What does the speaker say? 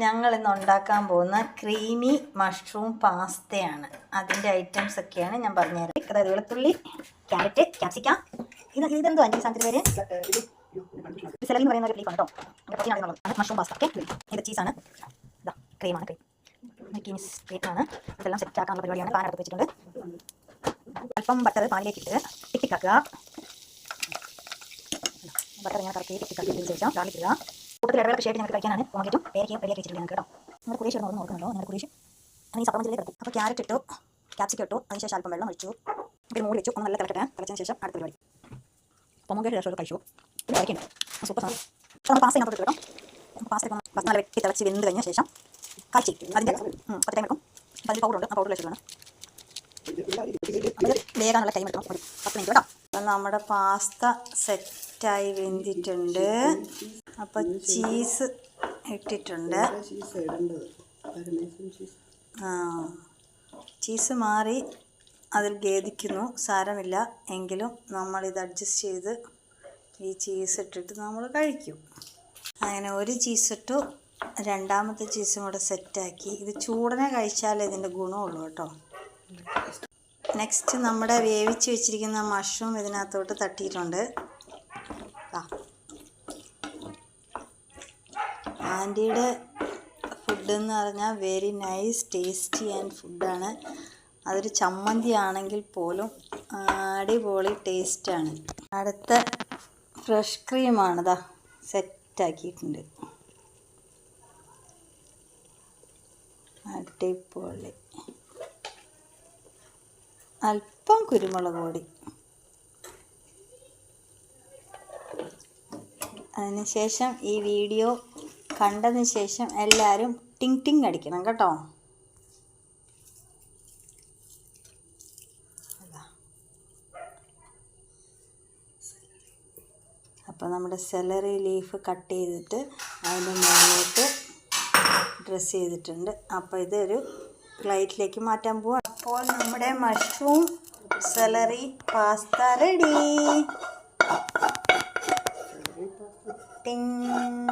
ഞങ്ങളിന്ന് ഉണ്ടാക്കാൻ പോകുന്ന ക്രീമി മഷ്റൂം പാസ്തയാണ്. അതിൻ്റെ ഐറ്റംസ് ഒക്കെയാണ് ഞാൻ പറഞ്ഞുതരാം. അതായത് വെളുത്തുള്ളി, ക്യാരറ്റ്, ക്യാപ്സിക്കം, ഇതെന്തോ അഞ്ച് സാധനത്തിന് പേര് സെലറി എന്ന് പറയുന്ന ഒരു ലീഫാണ് കേട്ടോ. അതിൻ്റെ പ്രൊട്ടീനാണെന്നുള്ളത് മഷ്റൂം പാസ്ത. ഓക്കെ, ഇത് ചീസാണ്, ഇതാ ക്രീമാണ്, ക്രീമീസ് ക്രീമാണ്. ഇതെല്ലാം സെറ്റ് ആക്കാനുള്ള പരിപാടിയാണ്. പാൻ അടുത്ത് വെച്ചിട്ടുണ്ട്. അല്പം ബട്ടർ പാനിലേക്ക് ഇട്ട് ടിക്കിട്ടാക്കുക. ബട്ടർ ഇങ്ങനെ കറക്കി ടിക്കിട്ടാക്കിയതിന് ശേഷം ഗാർലിക് ഇടുക. കൂട്ടത്തിൽ ഇടവേള ഷേപ്പ് ഞങ്ങൾക്ക് കഴിക്കാനാണ് നോക്കിയിട്ടും പേരയ്ക്ക് റെഡിയാക്കി വെച്ചിട്ടുണ്ട് ഞങ്ങൾക്ക് കേട്ടോ. നിങ്ങൾ കുറേശ്ശെ നോക്കുന്നുണ്ടോ? നിങ്ങൾ കുറേശ്ശെ അല്ലെങ്കിൽ സപ്ലമെന്റിലേക്ക് കിടക്കും. അപ്പോൾ ക്യാരറ്റ് ഇട്ടു, ക്യാപ്സിക്കം ഇട്ടു, അതിനുശേഷം അല്പം വെള്ളം ഒഴിച്ചു, പിന്നെ മൂടി വെച്ചു. ഒന്ന് നല്ല തിളക്കട്ടെ. തിളച്ചതിന് ശേഷം അടുത്ത പരിപാടി പൊമോഗ്രേറ്റ് ശേഷം കഴിച്ചു. പിന്നെ കഴിക്കുന്നുണ്ട് സൂപ്പർ സാധനം. നമ്മൾ പാസ്ത ഇതിനകത്ത് കേട്ടോ. പാസ്ത നല്ല വെട്ടി തിളച്ച് വെന്ത് കഴിഞ്ഞ ശേഷം കാച്ചി അതിൻ്റെ 10 ടൈം എടുക്കും. അപ്പോൾ അതിൽ പൗഡറുണ്ട്, ആ പൗഡർ വെച്ചിട്ടാണ് അത് വേഗാനുള്ള ടൈം എടുക്കണം, ഒരു 10 മിനിറ്റ് കേട്ടോ. അപ്പം നമ്മുടെ പാസ്ത സെറ്റായി വെന്തിട്ടുണ്ട്. അപ്പോൾ ചീസ് ഇട്ടിട്ടുണ്ട്. ചീസ് മാറി അതിൽ ഖേദിക്കുന്നു, സാരമില്ല. എങ്കിലും നമ്മളിത് അഡ്ജസ്റ്റ് ചെയ്ത് ഈ ചീസ് ഇട്ടിട്ട് നമ്മൾ കഴിക്കും. അങ്ങനെ ഒരു ചീസ് ഇട്ടു, രണ്ടാമത്തെ ചീസും കൂടെ സെറ്റാക്കി. ഇത് ചൂടനെ കഴിച്ചാലേ ഇതിൻ്റെ ഗുണമുള്ളൂ കേട്ടോ. നെക്സ്റ്റ് നമ്മുടെ വേവിച്ച് വെച്ചിരിക്കുന്ന മഷ്റൂം ഇതിനകത്തോട്ട് തട്ടിയിട്ടുണ്ട്. ആൻറ്റിയുടെ ഫുഡെന്ന് പറഞ്ഞാൽ വെരി നൈസ് ടേസ്റ്റി ആൻഡ് ഫുഡാണ്. അതൊരു ചമ്മന്തി ആണെങ്കിൽ പോലും അടിപൊളി ടേസ്റ്റാണ്. അടുത്ത ഫ്രഷ് ക്രീമാണിതാ സെറ്റാക്കിയിട്ടുണ്ട്. അടിപൊളി. അല്പം കുരുമുളക് പൊടി. അതിനുശേഷം ഈ വീഡിയോ കണ്ടതിന് ശേഷം എല്ലാവരും ടിങ് ടിങ് അടിക്കണം കേട്ടോ. അപ്പോൾ നമ്മുടെ സെലറി ലീഫ് കട്ട് ചെയ്തിട്ട് അതിൻ്റെ മുകളിലോട്ട് ഡ്രസ്സ് ചെയ്തിട്ടുണ്ട്. അപ്പോൾ ഇതൊരു പ്ലേറ്റിലേക്ക് മാറ്റാൻ പോവാം. അപ്പോൾ നമ്മുടെ മഷ്റൂം സെലറി പാസ്ത റെഡി. ടിങ്.